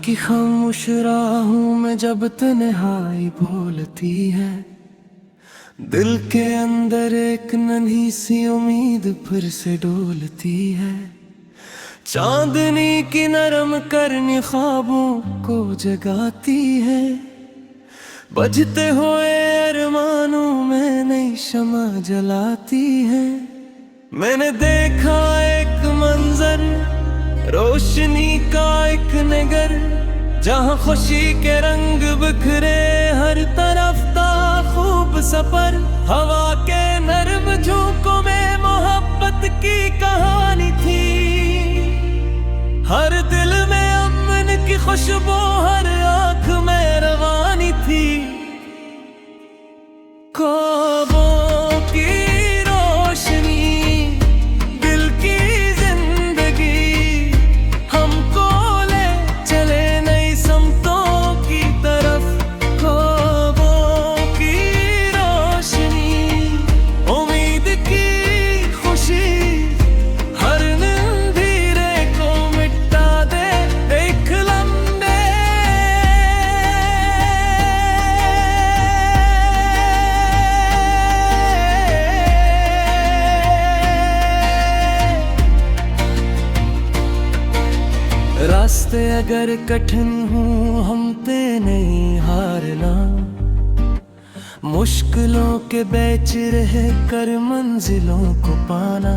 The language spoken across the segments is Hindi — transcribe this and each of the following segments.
की खामोश राहों में जब तन्हाई बोलती है, दिल के अंदर एक नन्ही सी उम्मीद फिर से डोलती है। चांदनी की नरम करनी ख्वाबों को जगाती है, बजते हुए अरमानों में नई शमा जलाती है। मैंने देखा एक मंजर, रोशनी का एक नगर, जहाँ खुशी के रंग बिखरे हर तरफ था खूब सफर। हवा के नर्म झोंकों में मोहब्बत की कहानी थी, हर दिल में अमन की खुशबू, हर आँख में रवानी थी। ख्वाबों की रोशनी, दिल की जिंदगी, हमको ले चले नई समतों की तरफ। ख्वाबों की रोशनी, उम्मीद की खुशी, हर अंधेरे को मिटा दे एक लम्हे। रास्ते अगर कठिन हों हम पे नहीं हारना, मुश्किलों के बेच रहे कर मंजिलों को पाना।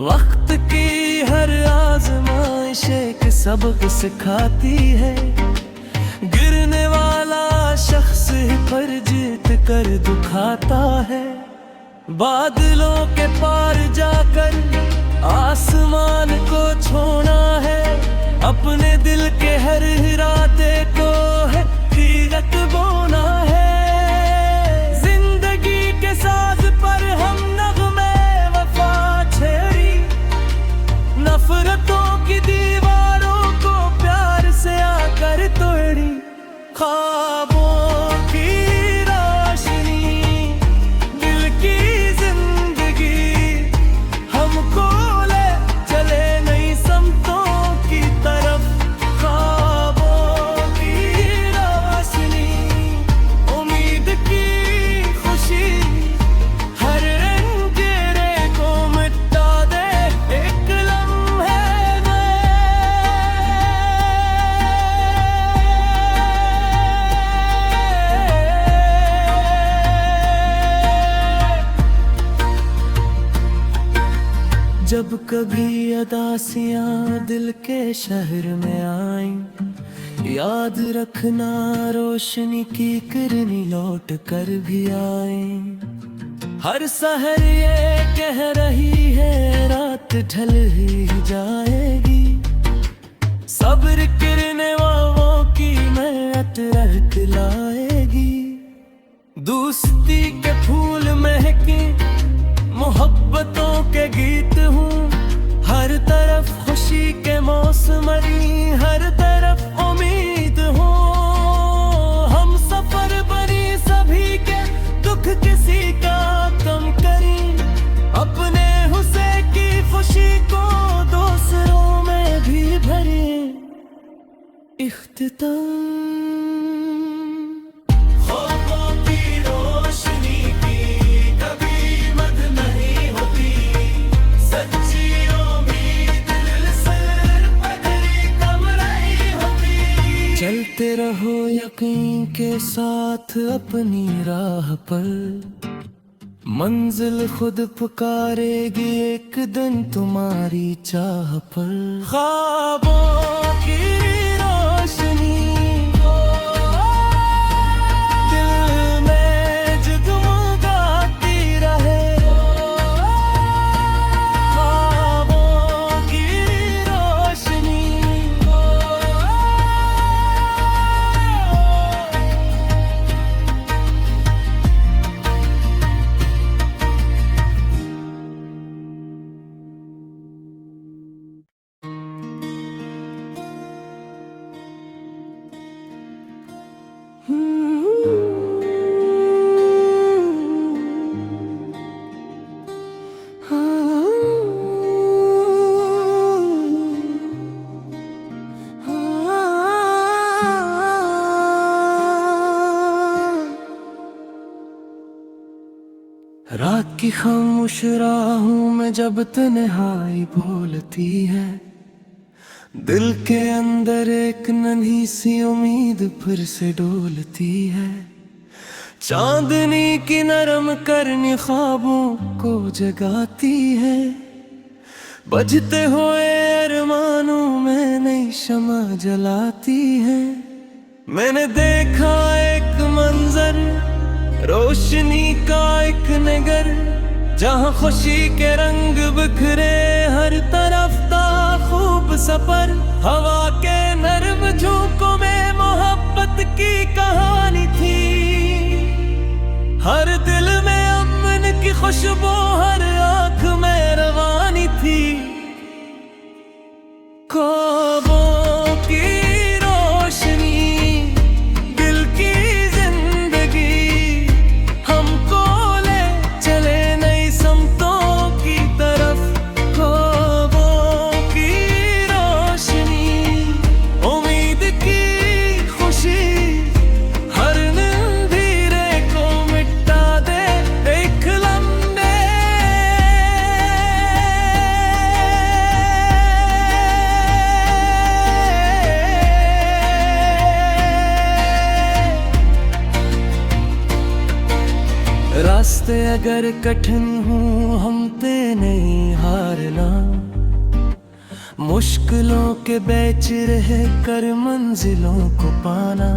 वक्त की हर आजमाइश एक सबक सिखाती है, गिरने वाला शख्स पर जीत कर दिखाता है। बादलों के पार जाकर आसमान को छूना है, अपने दिल के हर इरादे को है हकीकत बोना है। जिंदगी के साज पर हम नगमे वफा छेड़ी, नफरतों की दीवारों को प्यार से आकर तोड़ी। ख्वाबों की रोशनी, दिल की जिंदगी, हमको ले चले नई समतों की तरफ। ख्वाबों की रोशनी, उम्मीद की खुशी, हर अंधेरे को मिटा दे एक लम्हे में। जब कभी अदासियां दिल के शहर में आईं, याद रखना रोशनी की किरनी लौट कर भी आए। हर सहर ये कह रही है रात ढल ही जाएगी, सब्र करने वालों की मेहनत रहत लाएगी। दोस्ती के फूल महके, मोहब्बतों के गीत हूँ, हर तरफ खुशी के मौसमरी, हर तरफ उम्मीद हो। हम सफर बनी सभी के, दुख किसी का कम करें, अपने हुस्से की खुशी को दूसरों में भी भरें। इख्तिताम चलते रहो यकीन के साथ अपनी राह पर, मंजिल खुद पुकारेगी एक दिन तुम्हारी चाह पर। ख्वाबों की रोशनी, दिल में जगमगाती रहे। ख्वाबों की रोशनी, रात की खामोश राहों में जब तन्हाई बोलती है, दिल के अंदर एक नन्ही सी उम्मीद फिर से डोलती है। चांदनी की नरम करनी ख्वाबों को जगाती है, बजते हुए अरमानों में नई शमा जलाती है। मैंने देखा एक मंजर, रोशनी का एक नगर, जहाँ खुशी के रंग बिखरे हर तरफ था खूब सफर। हवा के नर्म झोंकों में मोहब्बत की कहानी थी, हर दिल में अमन की खुशबू, हर आंख में रवानी थी। ख्वाबों की रोशनी, दिल की जिंदगी, हमको ले चले नई समतों की तरफ। ख्वाबों की रोशनी, उम्मीद की खुशी, हर नींदीरे को मिटा दे एक लम्हे। रास्ते अगर कठिन हूँ हम पे नहीं हारना, मुश्किलों के बेच रहे कर मंजिलों को पाना।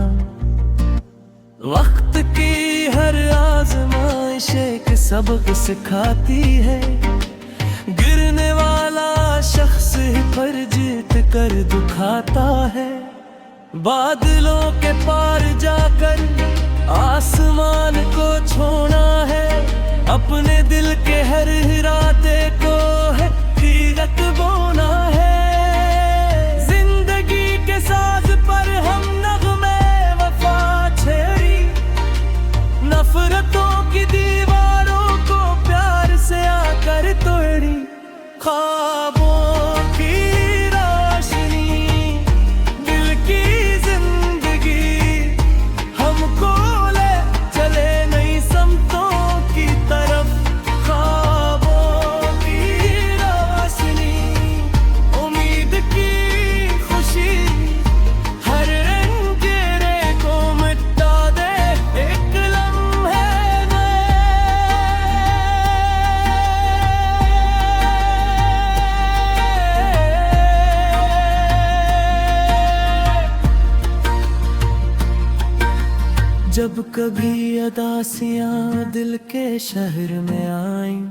वक्त की हर आजमाइश एक सबक सिखाती है, गिरने वाला शख्स पर जीत कर दिखाता है। बादलों के पार जाकर आसमान को छोड़ा है, अपने दिल के हर इरादे को है हकीकत बोना है। जिंदगी के साज पर हम नगमे वफा छेड़ी, नफरतों की दीवारों को प्यार से आकर तोड़ी। ख्वाबों की रोशनी, दिल की जिंदगी, हमको ले चले नई समतों की तरफ। ख्वाबों की रोशनी, उम्मीद की खुशी, हर अंधेरे को मिटा दे एक लम्हे में। जब कभी अदासियां दिल के शहर में आईं,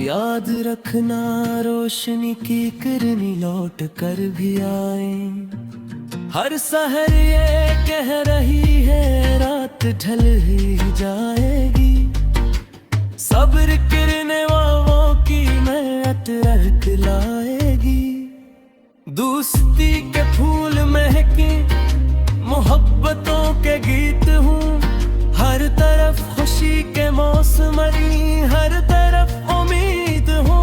याद रखना रोशनी की किरनी लौट कर भी आए। हर सहर ये कह रही है रात ढल ही जाएगी, सब्र करने वालों की मेहनत रख लाएगी। दोस्ती के फूल महके, मोहब्बतों के गीत हूँ, हर तरफ खुशी के मौसमरी, हर तरफ उम्मीद हो।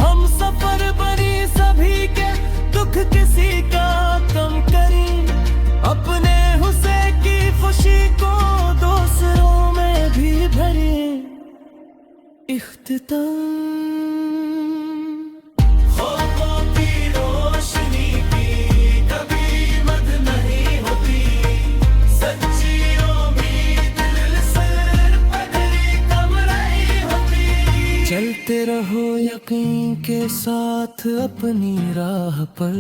हम सफर बनी सभी के, दुख किसी का कम करें, अपने हुस्से की खुशी को दूसरों में भी भरें। इख्तिताम चलते रहो यकीन के साथ अपनी राह पर,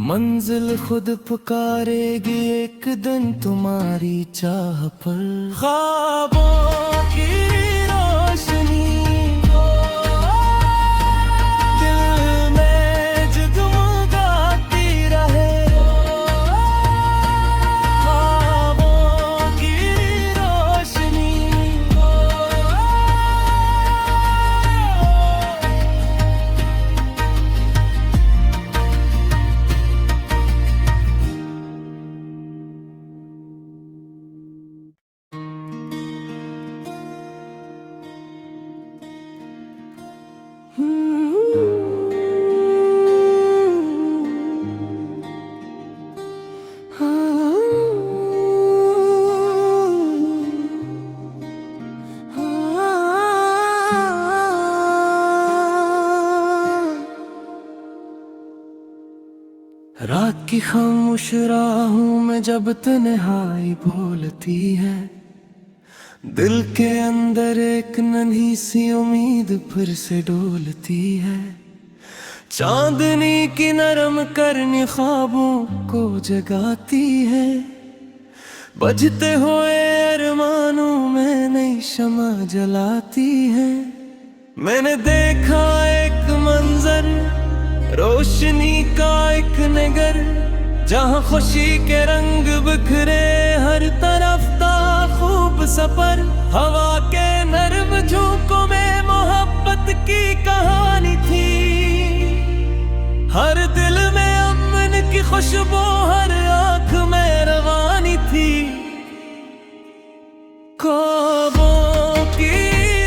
मंजिल खुद पुकारेगी एक दिन तुम्हारी चाह पर। ख्वाबों की रोशनी, दिल में जगमगाती रहे। ख्वाबों की रोशनी, की खामोश राहों में जब तन्हाई बोलती है, दिल के अंदर एक नन्ही सी उम्मीद फिर से डोलती है। चांदनी की नरम करनी ख्वाबों को जगाती है, बजते हुए अरमानों में नई शमा जलाती है। मैंने देखा एक मंजर, रोशनी का एक नगर, जहाँ खुशी के रंग बिखरे, हर तरफ था खूब सफर। हवा के नर्म झोंकों में मोहब्बत की कहानी थी, हर दिल में अमन की खुशबू, हर आँख में रवानी थी। ख्वाबों की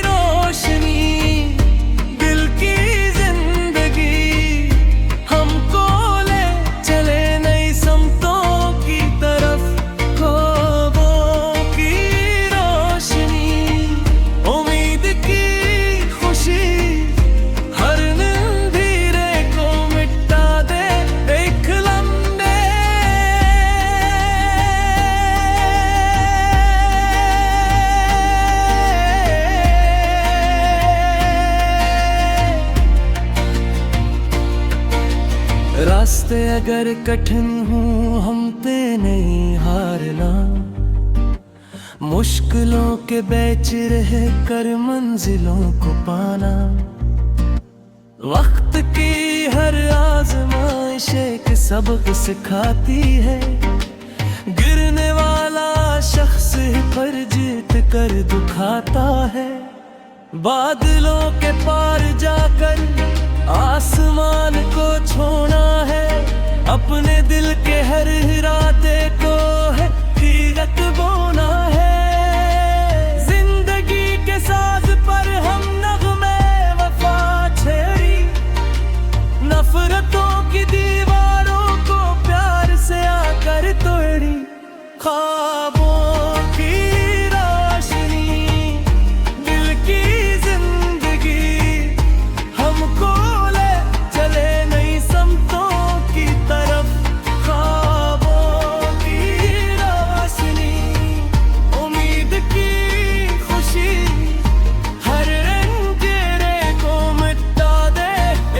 रोशनी, दिल की जिंदगी, हमको ले चले नई समतों की तरफ। ख्वाबों की रोशनी, उम्मीद की खुशी, हर अंधेरे को मिटा दे एक लम्हे। रास्ते अगर कठिन हूँ हम पे नहीं हारना, मुश्किलों के बीच रह कर मंजिलों को पाना। वक्त की हर आजमाइश एक सबक सिखाती है, गिरने वाला शख्स पर जीत कर दिखाता है। बादलों के पार जाकर आसमान को छोड़ा है, अपने दिल के हर इरादे को है हकीकत बोना है। जिंदगी के साज पर हम नगमे वफा छेड़ी, नफरतों की दीवारों को प्यार से आकर तोड़ी। ख्वाबों की रोशनी, दिल की जिंदगी, हमको ले चले नई समतों की तरफ। ख्वाबों की रोशनी, उम्मीद की खुशी, हर अंधेरे को मिटा दे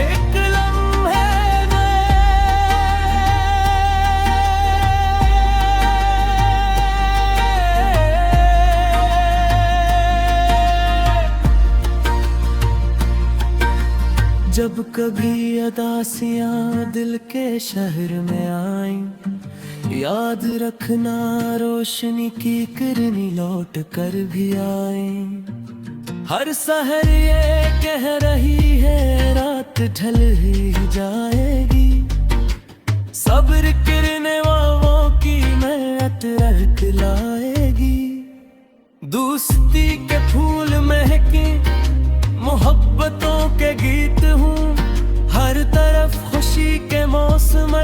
एक लम्हे में। जब कभी अदासियां दिल के शहर में आईं, याद रखना रोशनी की किरनी लौट कर भी आए। हर सहर ये कह रही है रात ढल ही जाएगी, सब्र करने वालों की मेहनत रख लाएगी। दोस्ती के फूल महके, मोहब्बतों के गीत हूँ, हर तरफ खुशी के मौसम,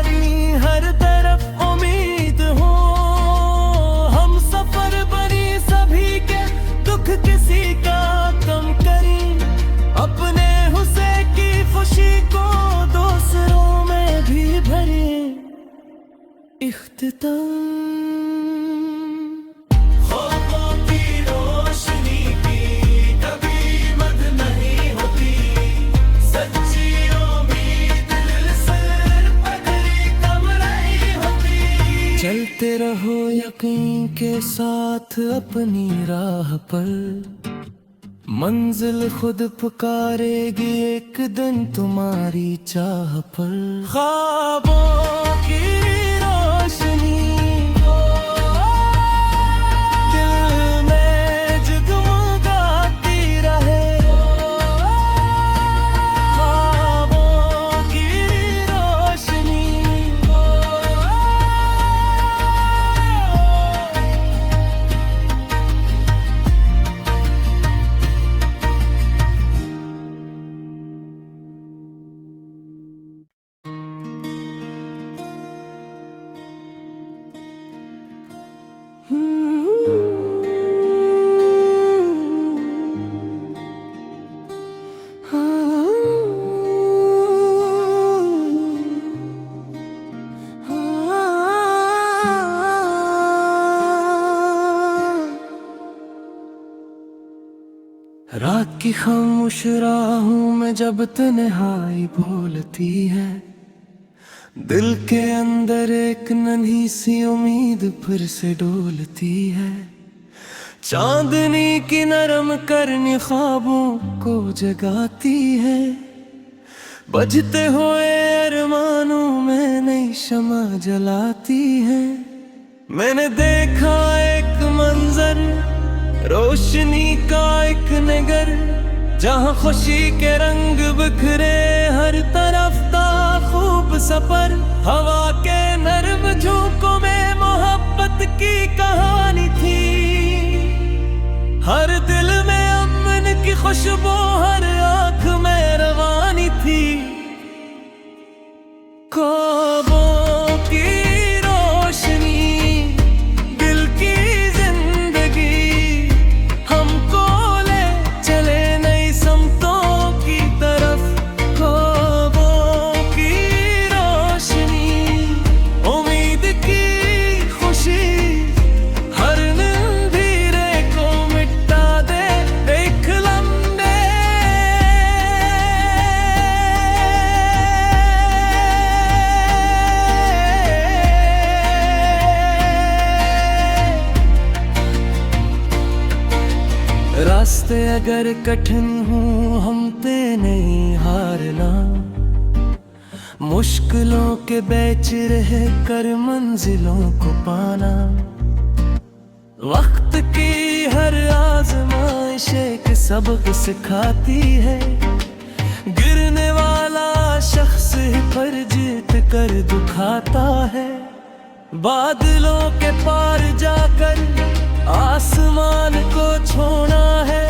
हर तरफ उम्मीद हो। हम सफर बनी सभी के, दुख किसी का कम करें, अपने हुस्से की खुशी को दूसरों में भी भरें। इख्तिताम चलते रहो यकीन के साथ अपनी राह पर, मंजिल खुद पुकारेगी एक दिन तुम्हारी चाह पर। ख्वाबों की रोशनी, दिल में जगमगाती रहे। ख्वाबों की रोशनी, रात की खामोश राहों में जब तन्हाई बोलती है, दिल के अंदर एक नन्ही सी उम्मीद फिर से डोलती है। चांदनी की नरम करनी ख्वाबों को जगाती है, बजते हुए अरमानों में नई शमा जलाती है। मैंने देखा एक मंजर, रोशनी का एक नगर, जहाँ खुशी के रंग बिखरे हर तरफ था खूब सफर। हवा के नर्म झोंकों में मोहब्बत की कहानी थी, हर दिल में अमन की खुशबू हर आँख में रवानी थी। ख्वाबों की रोशनी, दिल की जिंदगी, हमको ले चले नई समतों की तरफ। ख्वाबों की रोशनी, उम्मीद की खुशी, हर अंधेरे को मिटा दे एक लम्हे। रास्ते अगर कठिन हूँ हम पे नहीं हारना, मुश्किलों के बेच रहे कर मंजिलों को पाना। वक्त की हर आजमाइश एक सबक सिखाती है, गिरने वाला शख्स पर जीत कर दिखाता है। बादलों के पार जाकर आसमान को छोड़ा है,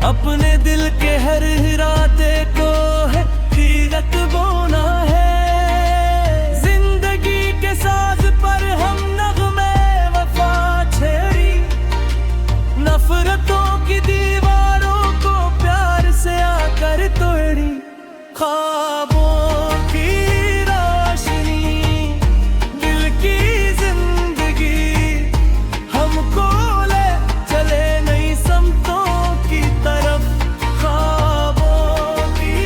अपने दिल के हर इरादे को है हकीकत बोना है। जिंदगी के साज पर हम नगमे वफा छेड़ी, नफरतों की दीवारों को प्यार से आकर तोड़ी। ख्वाबों की रोशनी, दिल की जिंदगी, हमको ले चले नई समतों की तरफ। ख्वाबों की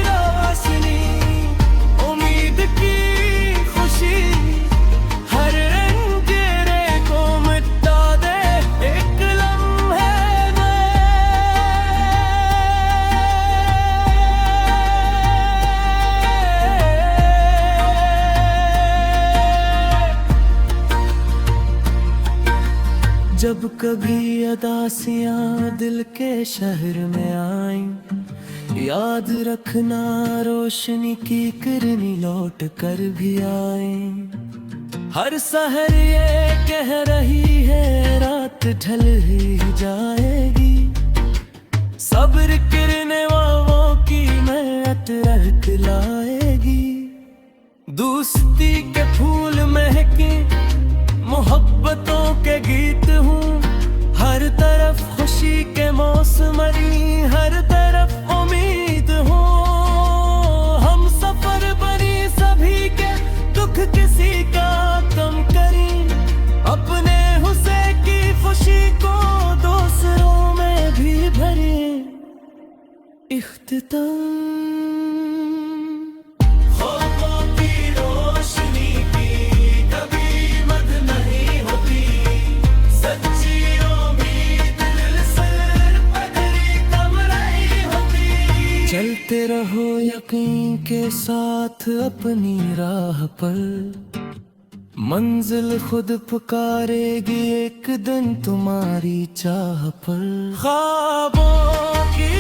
रोशनी, उम्मीद की खुशी, हर अंधेरे को मिटा दे एक लम्हे में। जब कभी अदासियां दिल के शहर में आईं, याद रखना रोशनी की किरनी लौट कर भी आए। हर सहर ये कह रही है रात ढल ही जाएगी, सब्र करने वालों की मेहनत रख लाएगी। दोस्ती के फूल महके, मोहब्बतों के गीत हूँ, हर तरफ खुशी के मौसमरी, हर तरफ उम्मीद हो। हम सफर बनी सभी के, दुख किसी का कम करें, अपने हुस्से की खुशी को दूसरों में भी भरें। इख्तिताम चलते रहो यकीन के साथ अपनी राह पर, मंजिल खुद पुकारेगी एक दिन तुम्हारी चाह पर। ख्वाबों की